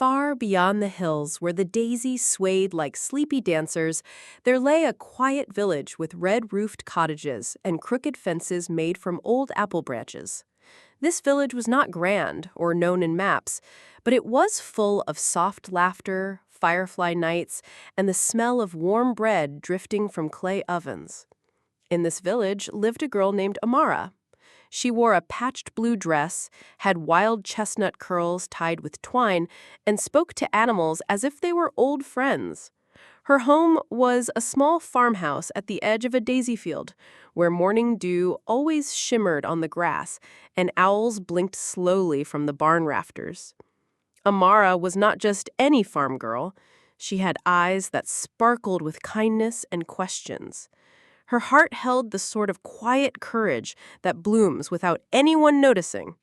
Far beyond the hills, where the daisies swayed like sleepy dancers, there lay a quiet village with red-roofed cottages and crooked fences made from old apple branches. This village was not grand or known in maps, but it was full of soft laughter, firefly nights, and the smell of warm bread drifting from clay ovens. In this village lived a girl named Amara. She wore a patched blue dress, had wild chestnut curls tied with twine, and spoke to animals as if they were old friends. Her home was a small farmhouse at the edge of a daisy field, where morning dew always shimmered on the grass and owls blinked slowly from the barn rafters. Amara was not just any farm girl. She had eyes that sparkled with kindness and questions. Her heart held the sort of quiet courage that blooms without anyone noticing.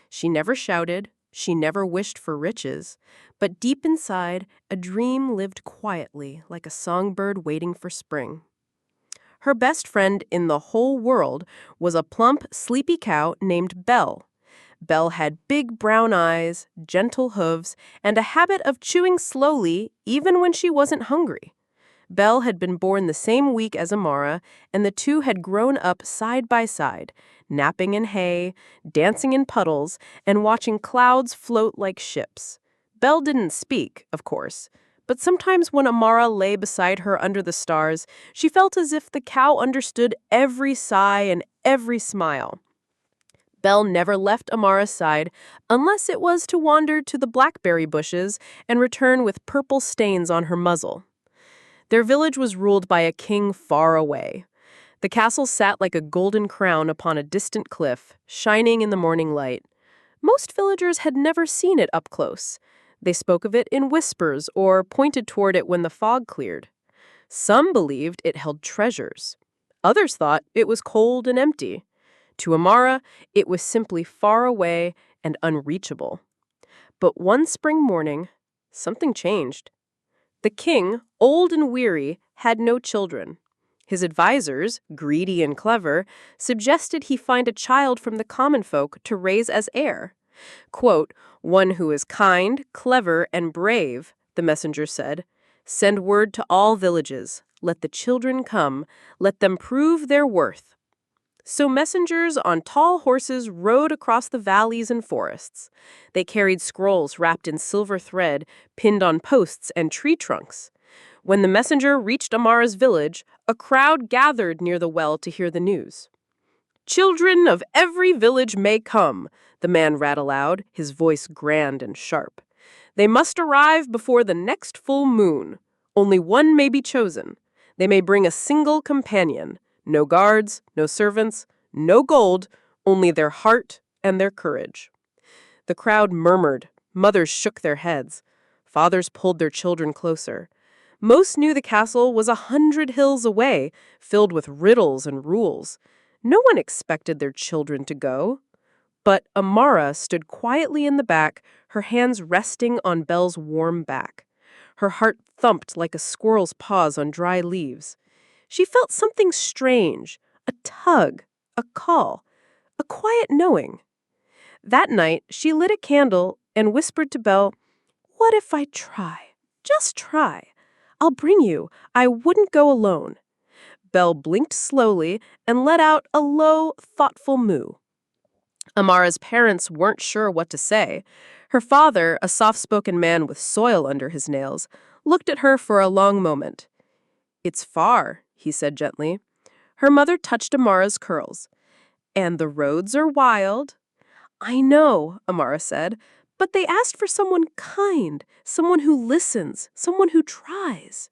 She never shouted, she never wished for riches, but deep inside, a dream lived quietly like a songbird waiting for spring. Her best friend in the whole world was a plump, sleepy cow named Belle. Belle had big brown eyes, gentle hooves, and a habit of chewing slowly even when she wasn't hungry. Belle had been born the same week as Amara, and the two had grown up side by side, napping in hay, dancing in puddles, and watching clouds float like ships. Belle didn't speak, of course, but sometimes when Amara lay beside her under the stars, she felt as if the cow understood every sigh and every smile. Belle never left Amara's side unless it was to wander to the blackberry bushes and return with purple stains on her muzzle. Their village was ruled by a king far away. The castle sat like a golden crown upon a distant cliff, shining in the morning light. Most villagers had never seen it up close. They spoke of it in whispers or pointed toward it when the fog cleared. Some believed it held treasures. Others thought it was cold and empty. To Amara, it was simply far away and unreachable. But one spring morning, something changed. The king, old and weary, had no children. His advisors, greedy and clever, suggested he find a child from the common folk to raise as heir. Quote, "One who is kind, clever, and brave," the messenger said. "Send word to all villages. Let the children come. Let them prove their worth." So messengers on tall horses rode across the valleys and forests. They carried scrolls wrapped in silver thread, pinned on posts and tree trunks. When the messenger reached Amara's village, a crowd gathered near the well to hear the news. "Children of every village may come," the man read aloud, his voice grand and sharp. "They must arrive before the next full moon. Only one may be chosen. They may bring a single companion. No guards, no servants, no gold, only their heart and their courage." The crowd murmured. Mothers shook their heads. Fathers pulled their children closer. Most knew the castle was 100 hills away, filled with riddles and rules. No one expected their children to go. But Amara stood quietly in the back, her hands resting on Belle's warm back. Her heart thumped like a squirrel's paws on dry leaves. She felt something strange, a tug, a call, a quiet knowing. That night, she lit a candle and whispered to Belle, "What if I try? Just try. I'll bring you. I wouldn't go alone." Belle blinked slowly and let out a low, thoughtful moo. Amara's parents weren't sure what to say. Her father, a soft-spoken man with soil under his nails, looked at her for a long moment. "It's far," he said gently. Her mother touched Amara's curls. "And the roads are wild." "I know," Amara said, "but they asked for someone kind, someone who listens, someone who tries."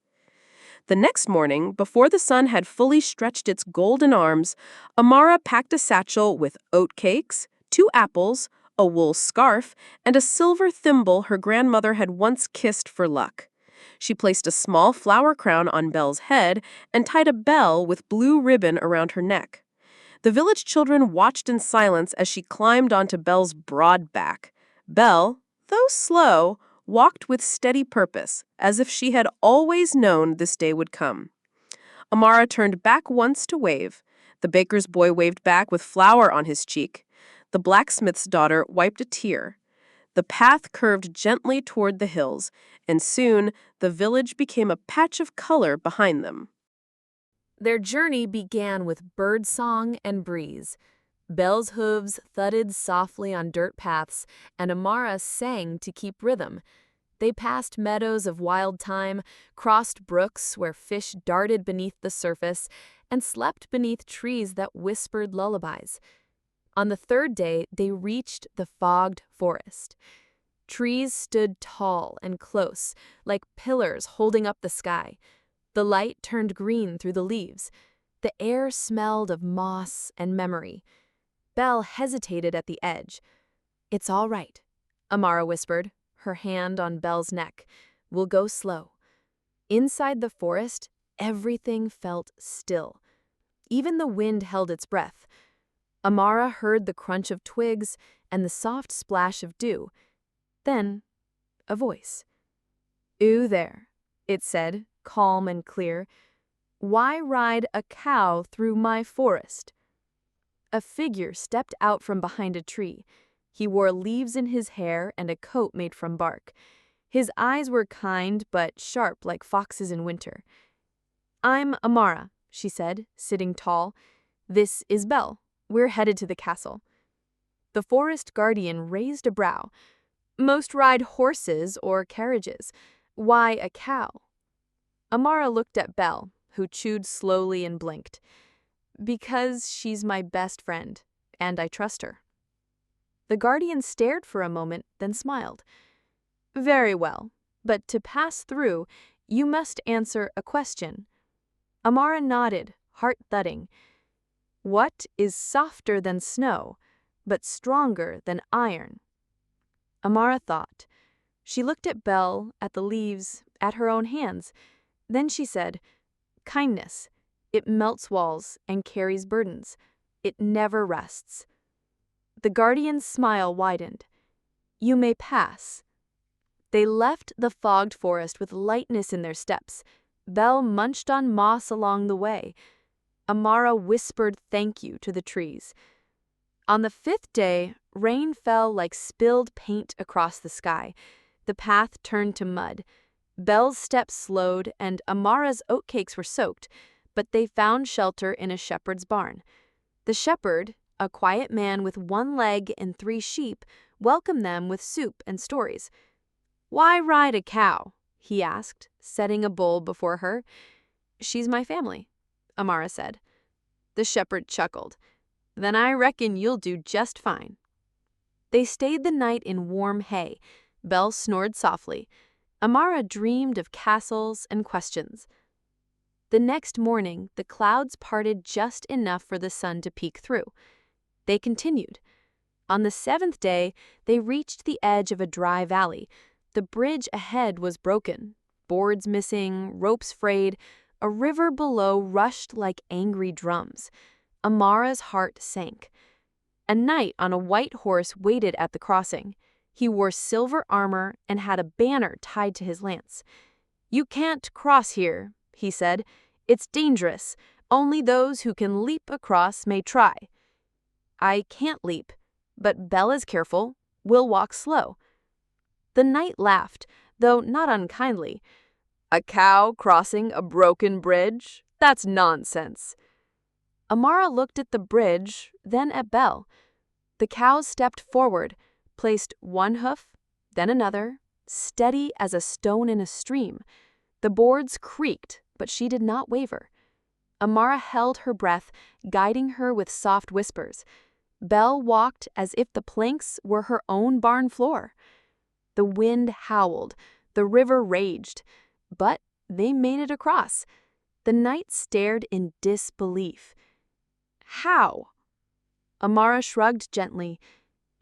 The next morning, before the sun had fully stretched its golden arms, Amara packed a satchel with oat cakes, 2 apples, a wool scarf, and a silver thimble her grandmother had once kissed for luck. She placed a small flower crown on Belle's head and tied a bell with blue ribbon around her neck. The village children watched in silence as she climbed onto Belle's broad back. Belle, though slow, walked with steady purpose, as if she had always known this day would come. Amara turned back once to wave. The baker's boy waved back with flour on his cheek. The blacksmith's daughter wiped a tear. The path curved gently toward the hills, and soon the village became a patch of color behind them. Their journey began with birdsong and breeze. Belle's hooves thudded softly on dirt paths, and Amara sang to keep rhythm. They passed meadows of wild thyme, crossed brooks where fish darted beneath the surface, and slept beneath trees that whispered lullabies. On the third day, they reached the fogged forest. Trees stood tall and close, like pillars holding up the sky. The light turned green through the leaves. The air smelled of moss and memory. Belle hesitated at the edge. "It's all right," Amara whispered, her hand on Belle's neck. "We'll go slow." Inside the forest, everything felt still. Even the wind held its breath. Amara heard the crunch of twigs and the soft splash of dew. Then, a voice. "Oo there," it said, calm and clear. "Why ride a cow through my forest?" A figure stepped out from behind a tree. He wore leaves in his hair and a coat made from bark. His eyes were kind but sharp like foxes in winter. "I'm Amara," she said, sitting tall. "This is Belle. We're headed to the castle." The forest guardian raised a brow. "Most ride horses or carriages. Why a cow?" Amara looked at Belle, who chewed slowly and blinked. "Because she's my best friend, and I trust her." The guardian stared for a moment, then smiled. "Very well, but to pass through, you must answer a question." Amara nodded, heart thudding. "What is softer than snow, but stronger than iron?" Amara thought. She looked at Belle, at the leaves, at her own hands. Then she said, "Kindness. It melts walls and carries burdens. It never rests." The guardian's smile widened. "You may pass." They left the fogged forest with lightness in their steps. Belle munched on moss along the way. Amara whispered thank you to the trees. On the fifth day, rain fell like spilled paint across the sky. The path turned to mud. Belle's steps slowed, and Amara's oatcakes were soaked, but they found shelter in a shepherd's barn. The shepherd, a quiet man with one leg and 3 sheep, welcomed them with soup and stories. "Why ride a cow?" he asked, setting a bowl before her. "She's my family," Amara said. The shepherd chuckled. "Then I reckon you'll do just fine." They stayed the night in warm hay. Belle snored softly. Amara dreamed of castles and questions. The next morning, the clouds parted just enough for the sun to peek through. They continued. On the 7th day, they reached the edge of a dry valley. The bridge ahead was broken, boards missing, ropes frayed. A river below rushed like angry drums. Amara's heart sank. A knight on a white horse waited at the crossing. He wore silver armor and had a banner tied to his lance. "You can't cross here," he said. "It's dangerous. Only those who can leap across may try." "I can't leap, but Belle is careful. We'll walk slow." The knight laughed, though not unkindly. "A cow crossing a broken bridge? That's nonsense." Amara looked at the bridge, then at Belle. The cow stepped forward, placed one hoof, then another, steady as a stone in a stream. The boards creaked, but she did not waver. Amara held her breath, guiding her with soft whispers. Belle walked as if the planks were her own barn floor. The wind howled, the river raged, but they made it across. The knight stared in disbelief. "How?" Amara shrugged gently.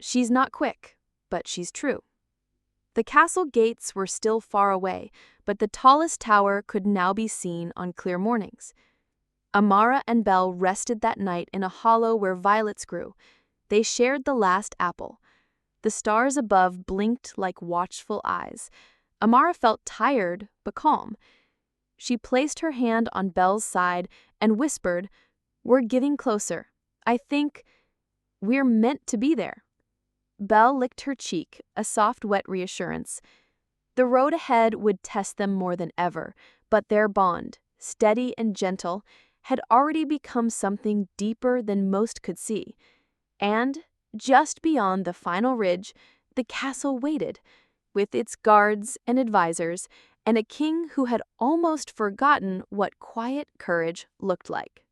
"She's not quick, but she's true." The castle gates were still far away, but the tallest tower could now be seen on clear mornings. Amara and Belle rested that night in a hollow where violets grew. They shared the last apple. The stars above blinked like watchful eyes. Amara felt tired but calm. She placed her hand on Belle's side and whispered, "We're getting closer. I think we're meant to be there." Belle licked her cheek, a soft, wet reassurance. The road ahead would test them more than ever, but their bond, steady and gentle, had already become something deeper than most could see. And, just beyond the final ridge, the castle waited, with its guards and advisors, and a king who had almost forgotten what quiet courage looked like.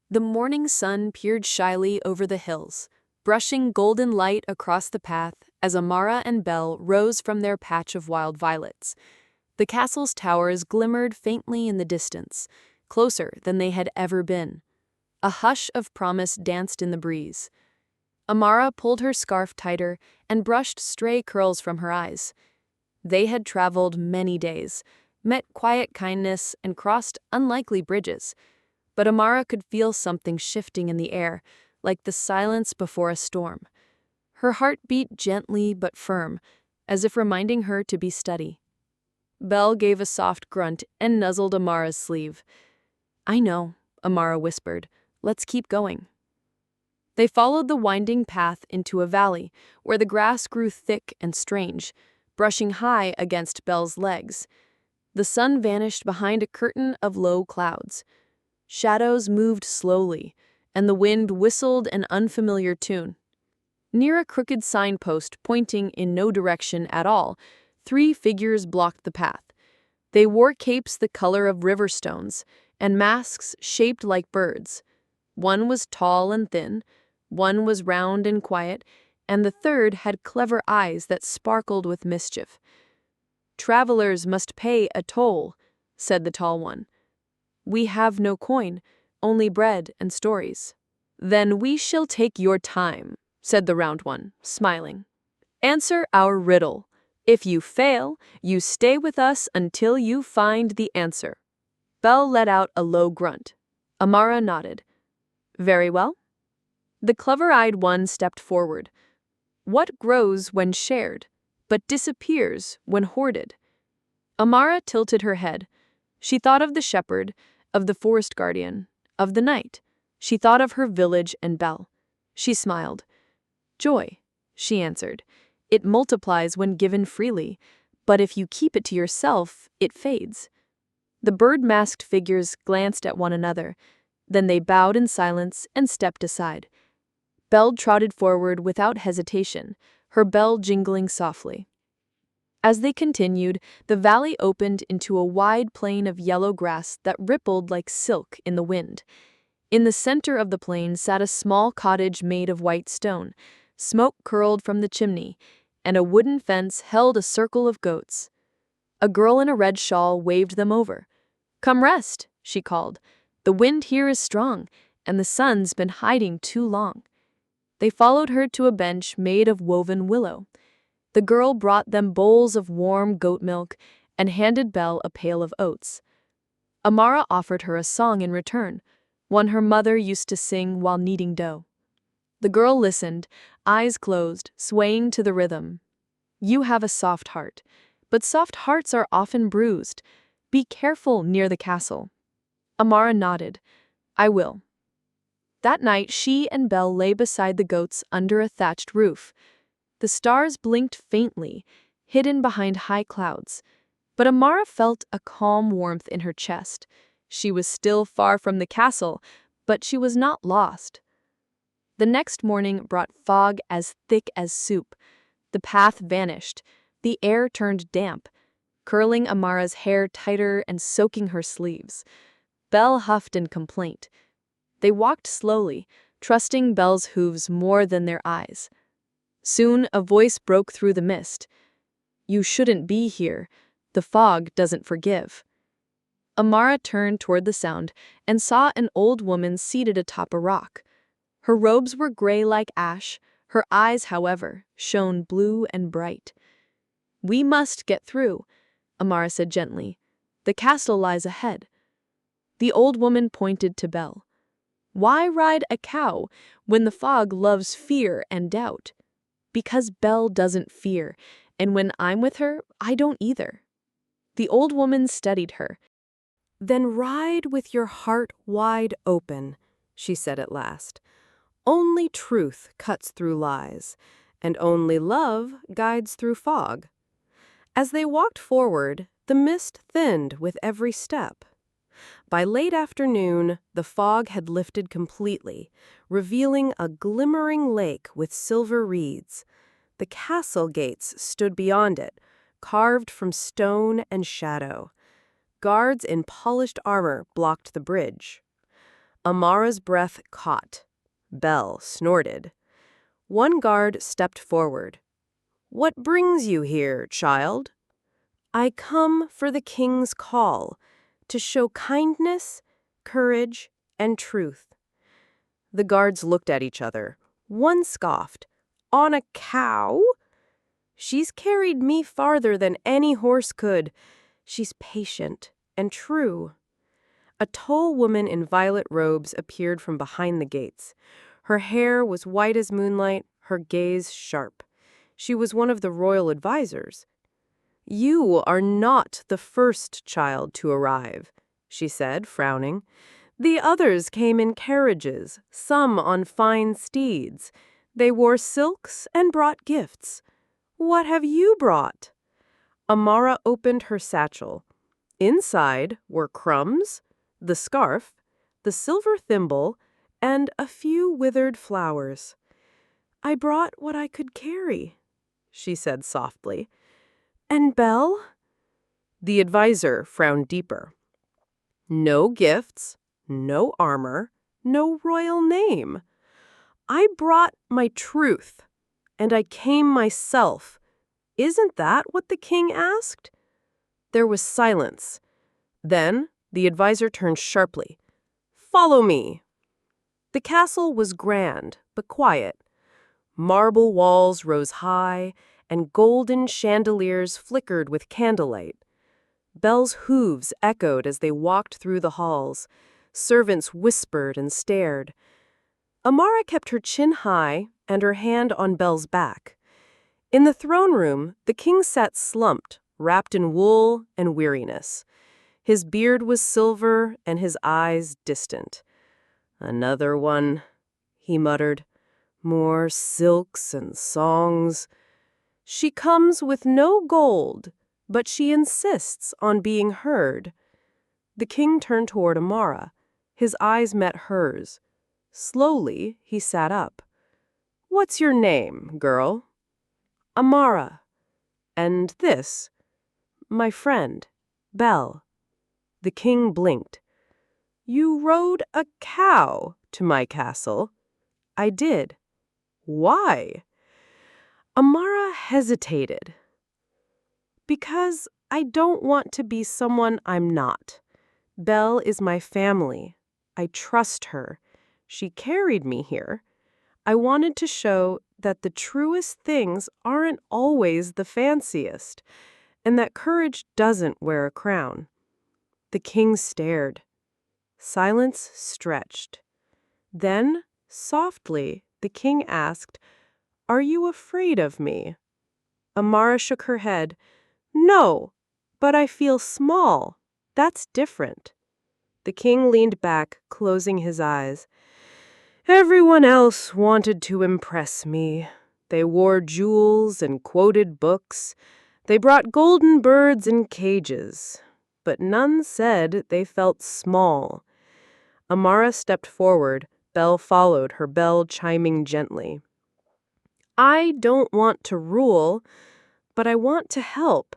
The morning sun peered shyly over the hills, brushing golden light across the path as Amara and Belle rose from their patch of wild violets. The castle's towers glimmered faintly in the distance, closer than they had ever been. A hush of promise danced in the breeze. Amara pulled her scarf tighter and brushed stray curls from her eyes. They had traveled many days, met quiet kindness, and crossed unlikely bridges. But Amara could feel something shifting in the air, like the silence before a storm. Her heart beat gently but firm, as if reminding her to be steady. Belle gave a soft grunt and nuzzled Amara's sleeve. "I know," Amara whispered. "Let's keep going." They followed the winding path into a valley, where the grass grew thick and strange, brushing high against Belle's legs. The sun vanished behind a curtain of low clouds. Shadows moved slowly, and the wind whistled an unfamiliar tune. Near a crooked signpost pointing in no direction at all, 3 figures blocked the path. They wore capes the color of river stones, and masks shaped like birds. One was tall and thin, one was round and quiet, and the third had clever eyes that sparkled with mischief. "Travelers must pay a toll," said the tall one. "We have no coin, only bread and stories." "Then we shall take your time," said the round one, smiling. "Answer our riddle. If you fail, you stay with us until you find the answer." Belle let out a low grunt. Amara nodded. "Very well." The clever-eyed one stepped forward. "What grows when shared, but disappears when hoarded?" Amara tilted her head. She thought of the shepherd, of the forest guardian, of the knight. She thought of her village and Belle. She smiled. "Joy," she answered. "It multiplies when given freely, but if you keep it to yourself, it fades." The bird-masked figures glanced at one another. Then they bowed in silence and stepped aside. Belle trotted forward without hesitation, her bell jingling softly. As they continued, the valley opened into a wide plain of yellow grass that rippled like silk in the wind. In the center of the plain sat a small cottage made of white stone. Smoke curled from the chimney, and a wooden fence held a circle of goats. A girl in a red shawl waved them over. "Come rest," she called. "The wind here is strong, and the sun's been hiding too long." They followed her to a bench made of woven willow. The girl brought them bowls of warm goat milk and handed Belle a pail of oats. Amara offered her a song in return, one her mother used to sing while kneading dough. The girl listened, eyes closed, swaying to the rhythm. "You have a soft heart, but soft hearts are often bruised. Be careful near the castle." Amara nodded. "I will." That night she and Belle lay beside the goats under a thatched roof. The stars blinked faintly, hidden behind high clouds. But Amara felt a calm warmth in her chest. She was still far from the castle, but she was not lost. The next morning brought fog as thick as soup. The path vanished. The air turned damp, curling Amara's hair tighter and soaking her sleeves. Belle huffed in complaint. They walked slowly, trusting Belle's hooves more than their eyes. Soon a voice broke through the mist. "You shouldn't be here. The fog doesn't forgive." Amara turned toward the sound and saw an old woman seated atop a rock. Her robes were gray like ash. Her eyes, however, shone blue and bright. "We must get through," Amara said gently. "The castle lies ahead." The old woman pointed to Belle. "Why ride a cow when the fog loves fear and doubt?" "Because Belle doesn't fear, and when I'm with her, I don't either." The old woman studied her. "Then ride with your heart wide open," she said at last. "Only truth cuts through lies, and only love guides through fog. As they walked forward, the mist thinned with every step. By late afternoon, the fog had lifted completely, revealing a glimmering lake with silver reeds. The castle gates stood beyond it, carved from stone and shadow. Guards in polished armor blocked the bridge. Amara's breath caught. Belle snorted. One guard stepped forward. "What brings you here, child?" "I come for the king's call, to show kindness, courage, and truth." The guards looked at each other. One scoffed. "On a cow? She's carried me farther than any horse could. She's patient and true." A tall woman in violet robes appeared from behind the gates. Her hair was white as moonlight, her gaze sharp. She was one of the royal advisors. "You are not the first child to arrive," she said, frowning. "The others came in carriages, some on fine steeds. They wore silks and brought gifts. What have you brought?" Amara opened her satchel. Inside were crumbs, the scarf, the silver thimble, and a few withered flowers. "I brought what I could carry," she said softly. "And Belle?" The advisor frowned deeper. "No gifts, no armor, no royal name. I brought my truth, and I came myself. Isn't that what the king asked?" There was silence. Then the advisor turned sharply. "Follow me." The castle was grand, but quiet. Marble walls rose high, and golden chandeliers flickered with candlelight. Belle's hooves echoed as they walked through the halls. Servants whispered and stared. Amara kept her chin high and her hand on Belle's back. In the throne room, the king sat slumped, wrapped in wool and weariness. His beard was silver and his eyes distant. "Another one," he muttered. "More silks and songs. She comes with no gold, but she insists on being heard." The king turned toward Amara. His eyes met hers. Slowly, he sat up. "What's your name, girl?" "Amara." "And this?" "My friend, Belle." The king blinked. "You rode a cow to my castle?" "I did." "Why?" Amara hesitated. "Because I don't want to be someone I'm not. Belle is my family. I trust her. She carried me here. I wanted to show that the truest things aren't always the fanciest, and that courage doesn't wear a crown." The king stared. Silence stretched. Then, softly, the king asked, "Are you afraid of me?" Amara shook her head. "No, but I feel small. That's different." The king leaned back, closing his eyes. "Everyone else wanted to impress me. They wore jewels and quoted books. They brought golden birds in cages. But none said they felt small." Amara stepped forward. Belle followed, her bell chiming gently. "I don't want to rule, but I want to help.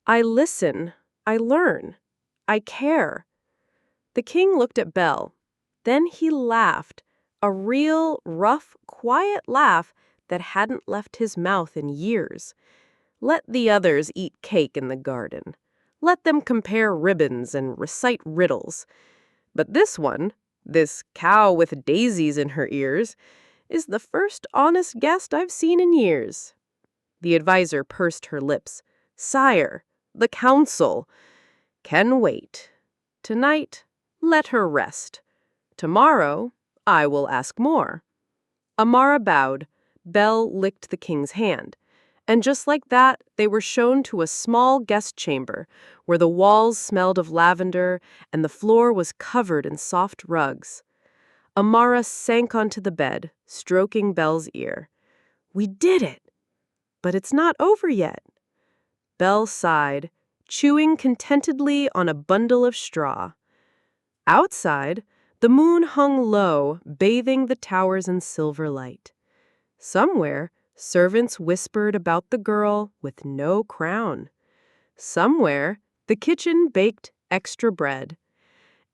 I listen. I learn. I care." The king looked at Belle. Then he laughed, a real, rough, quiet laugh that hadn't left his mouth in years. Let the others eat cake in the garden. Let them compare ribbons and recite riddles. But this one, this cow with daisies in her ears, is the first honest guest I've seen in years." The advisor pursed her lips. "Sire, the council can wait. Tonight, let her rest. Tomorrow, I will ask more." Amara bowed. Belle licked the king's hand. And just like that, they were shown to a small guest chamber where the walls smelled of lavender and the floor was covered in soft rugs. Amara sank onto the bed, stroking Belle's ear. We did it! But it's not over yet. Belle sighed, chewing contentedly on a bundle of straw. Outside, the moon hung low, bathing the towers in silver light. Somewhere, servants whispered about the girl with no crown. Somewhere, the kitchen baked extra bread.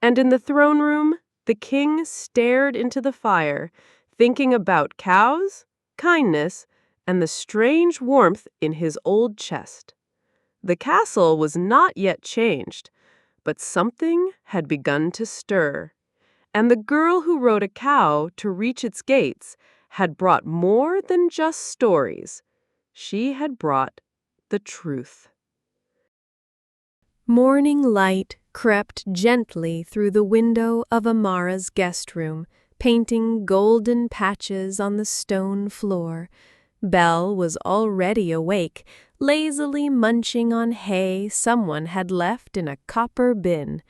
And in the throne room, the king stared into the fire, thinking about cows, kindness, and the strange warmth in his old chest. The castle was not yet changed, but something had begun to stir. And the girl who rode a cow to reach its gates had brought more than just stories. She had brought the truth. Morning light crept gently through the window of Amara's guest room, painting golden patches on the stone floor. Belle was already awake, lazily munching on hay someone had left in a copper bin.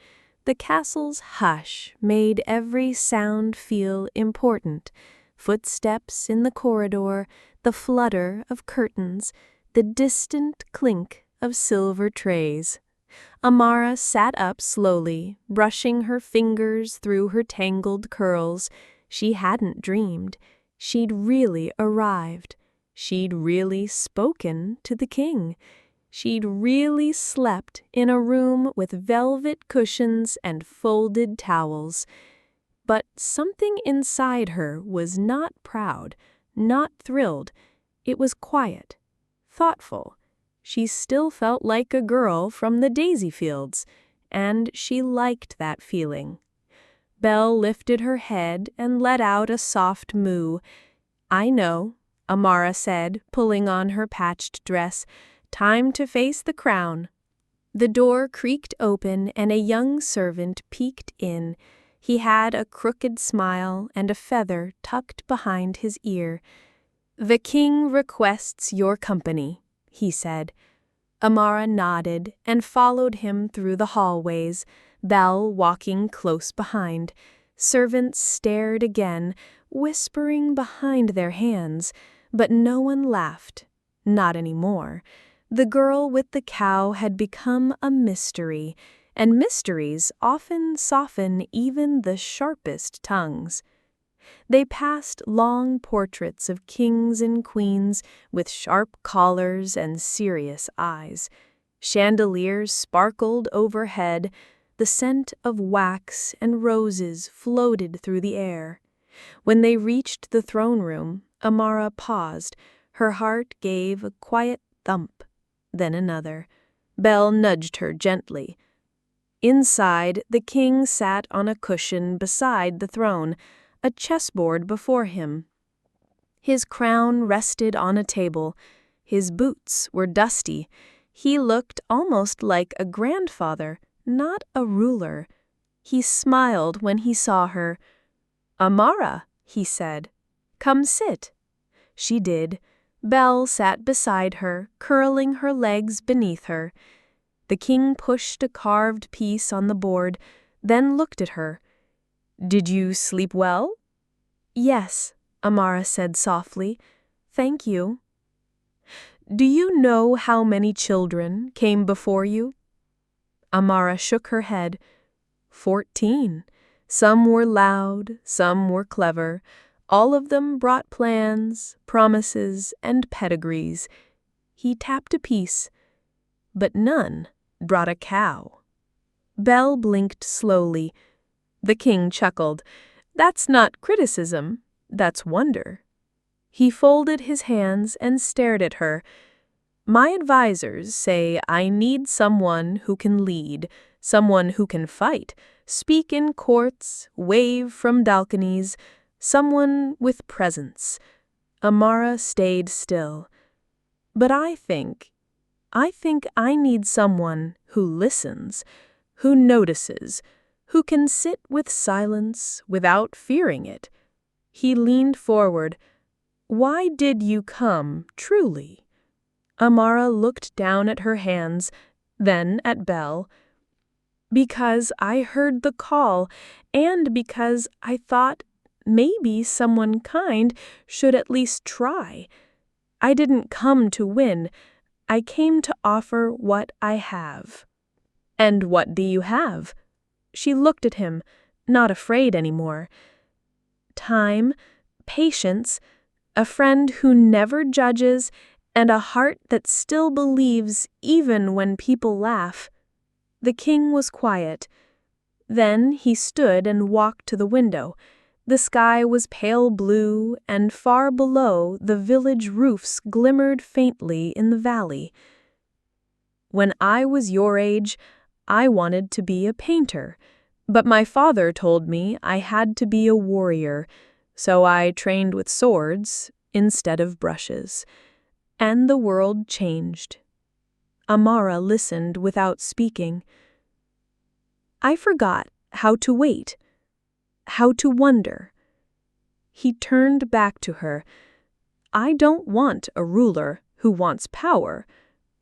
The castle's hush made every sound feel important. Footsteps in the corridor, the flutter of curtains, the distant clink of silver trays. Amara sat up slowly, brushing her fingers through her tangled curls. She hadn't dreamed. She'd really arrived. She'd really spoken to the king. She'd really slept in a room with velvet cushions and folded towels. But something inside her was not proud, not thrilled. It was quiet, thoughtful. She still felt like a girl from the daisy fields, and she liked that feeling. Belle lifted her head and let out a soft moo. "I know," Amara said, pulling on her patched dress. "Time to face the crown." The door creaked open and a young servant peeked in. He had a crooked smile and a feather tucked behind his ear. "The king requests your company," he said. Amara nodded and followed him through the hallways, Belle walking close behind. Servants stared again, whispering behind their hands, but no one laughed. Not anymore. The girl with the cow had become a mystery, and mysteries often soften even the sharpest tongues. They passed long portraits of kings and queens with sharp collars and serious eyes. Chandeliers sparkled overhead. The scent of wax and roses floated through the air. When they reached the throne room, Amara paused. Her heart gave a quiet thump, then another. Belle nudged her gently. Inside, the king sat on a cushion beside the throne, a chessboard before him. His crown rested on a table. His boots were dusty. He looked almost like a grandfather, not a ruler. He smiled when he saw her. "Amara," he said, "come sit." She did. Belle sat beside her, curling her legs beneath her. The king pushed a carved piece on the board, then looked at her. "Did you sleep well?" "Yes," Amara said softly. "Thank you." "Do you know how many children came before you?" Amara shook her head. 14. Some were loud, some were clever. All of them brought plans, promises, and pedigrees. He tapped a piece, but none brought a cow. Belle blinked slowly. The king chuckled. "That's not criticism, that's wonder." He folded his hands and stared at her. "My advisors say I need someone who can lead, someone who can fight, speak in courts, wave from balconies, someone with presence." Amara stayed still. "But I think I need someone who listens, who notices, who can sit with silence without fearing it." He leaned forward. "Why did you come, truly?" Amara looked down at her hands, then at Belle. "Because I heard the call, and because I thought maybe someone kind should at least try. I didn't come to win. I came to offer what I have." "And what do you have?" She looked at him, not afraid anymore. "Time, patience, a friend who never judges, and a heart that still believes even when people laugh." The king was quiet. Then he stood and walked to the window. The sky was pale blue, and far below the village roofs glimmered faintly in the valley. "When I was your age, I wanted to be a painter, but my father told me I had to be a warrior, so I trained with swords instead of brushes. And the world changed." Amara listened without speaking. "I forgot how to wait, how to wonder." He turned back to her. "I don't want a ruler who wants power.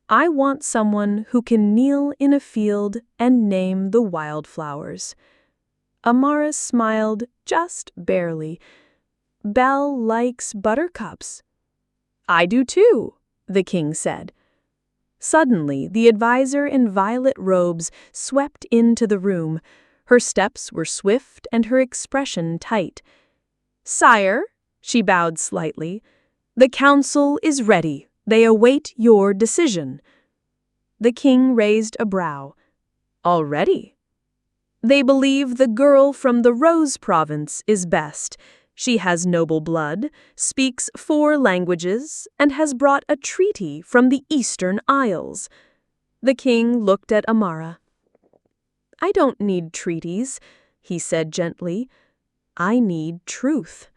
I want someone who can kneel in a field and name the wildflowers." Amara smiled just barely. "Belle likes buttercups." "I do too," the king said. Suddenly, the advisor in violet robes swept into the room. Her steps were swift and her expression tight. "Sire," she bowed slightly, "the council is ready. They await your decision." The king raised a brow. "Already?" "They believe the girl from the Rose province is best. She has noble blood, speaks 4 languages, and has brought a treaty from the Eastern Isles." The king looked at Amara. "I don't need treaties," he said gently. "I need truth."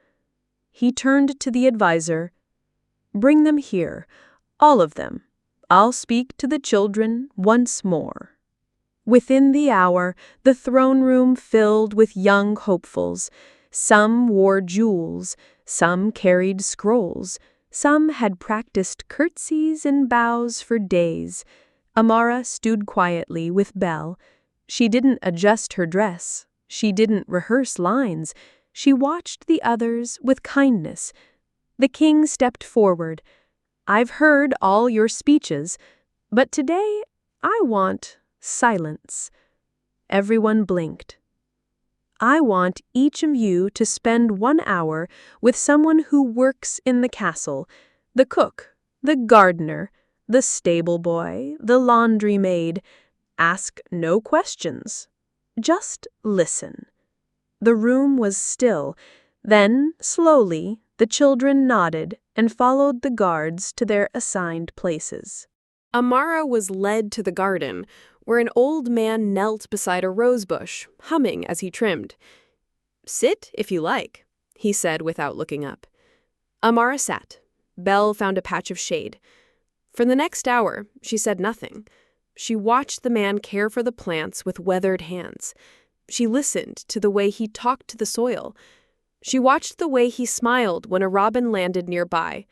He turned to the advisor. "Bring them here, all of them. I'll speak to the children once more." Within the hour, the throne room filled with young hopefuls. Some wore jewels, some carried scrolls, some had practiced curtsies and bows for days. Amara stood quietly with Belle. She didn't adjust her dress. She didn't rehearse lines. She watched the others with kindness. The king stepped forward. "I've heard all your speeches, but today I want silence." Everyone blinked. "I want each of you to spend 1 hour with someone who works in the castle, the cook, the gardener, the stable boy, the laundry maid. Ask no questions. Just listen." The room was still. Then, slowly, the children nodded and followed the guards to their assigned places. Amara was led to the garden, where an old man knelt beside a rosebush, humming as he trimmed. "Sit, if you like," he said without looking up. Amara sat. Belle found a patch of shade. For the next hour, she said nothing. She watched the man care for the plants with weathered hands. She listened to the way he talked to the soil. She watched the way he smiled when a robin landed nearby.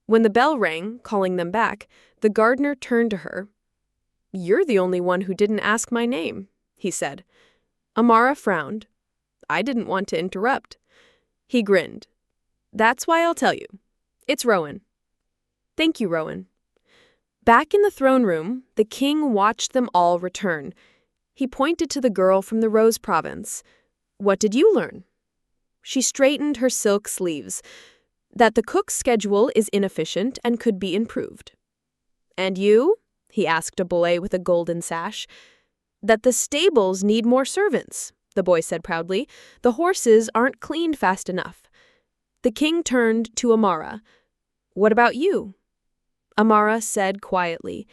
When the bell rang, calling them back, the gardener turned to her. "You're the only one who didn't ask my name," he said. Amara frowned. "I didn't want to interrupt." He grinned. "That's why I'll tell you. It's Rowan." "Thank you, Rowan." Back in the throne room, the king watched them all return. He pointed to the girl from the Rose province. "What did you learn?" She straightened her silk sleeves. "That the cook's schedule is inefficient and could be improved." "And you?" he asked a boy with a golden sash. "That the stables need more servants," the boy said proudly. "The horses aren't cleaned fast enough." The king turned to Amara. "What about you?" Amara said quietly,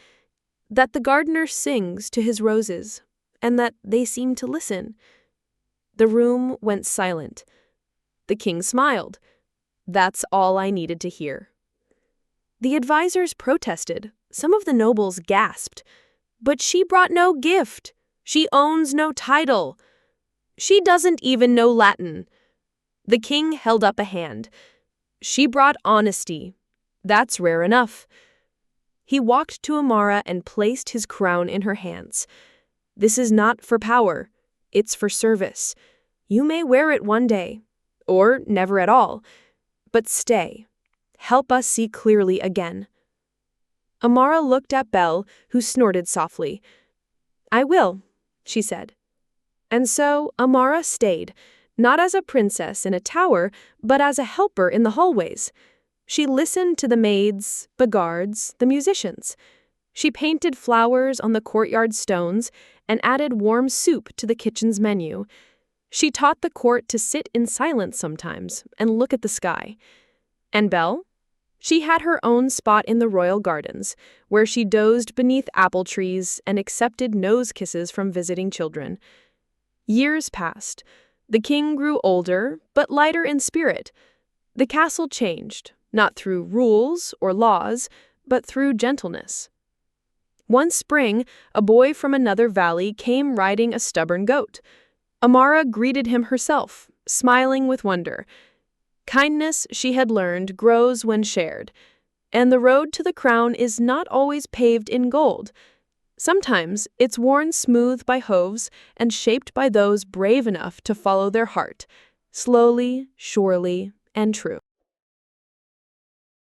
"That the gardener sings to his roses, and that they seem to listen." The room went silent. The king smiled. "That's all I needed to hear." The advisors protested. Some of the nobles gasped. "But she brought no gift. She owns no title. She doesn't even know Latin." The king held up a hand. "She brought honesty. That's rare enough." He walked to Amara and placed his crown in her hands. "This is not for power. It's for service. You may wear it one day, or never at all. But stay. Help us see clearly again." Amara looked at Belle, who snorted softly. "I will," she said. And so Amara stayed, not as a princess in a tower, but as a helper in the hallways. She listened to the maids, the guards, the musicians. She painted flowers on the courtyard stones and added warm soup to the kitchen's menu. She taught the court to sit in silence sometimes and look at the sky. And Belle? She had her own spot in the royal gardens, where she dozed beneath apple trees and accepted nose kisses from visiting children. Years passed. The king grew older, but lighter in spirit. The castle changed, not through rules or laws, but through gentleness. One spring, a boy from another valley came riding a stubborn goat. Amara greeted him herself, smiling with wonder. Kindness, she had learned, grows when shared. And the road to the crown is not always paved in gold. Sometimes it's worn smooth by hooves and shaped by those brave enough to follow their heart, slowly, surely, and true.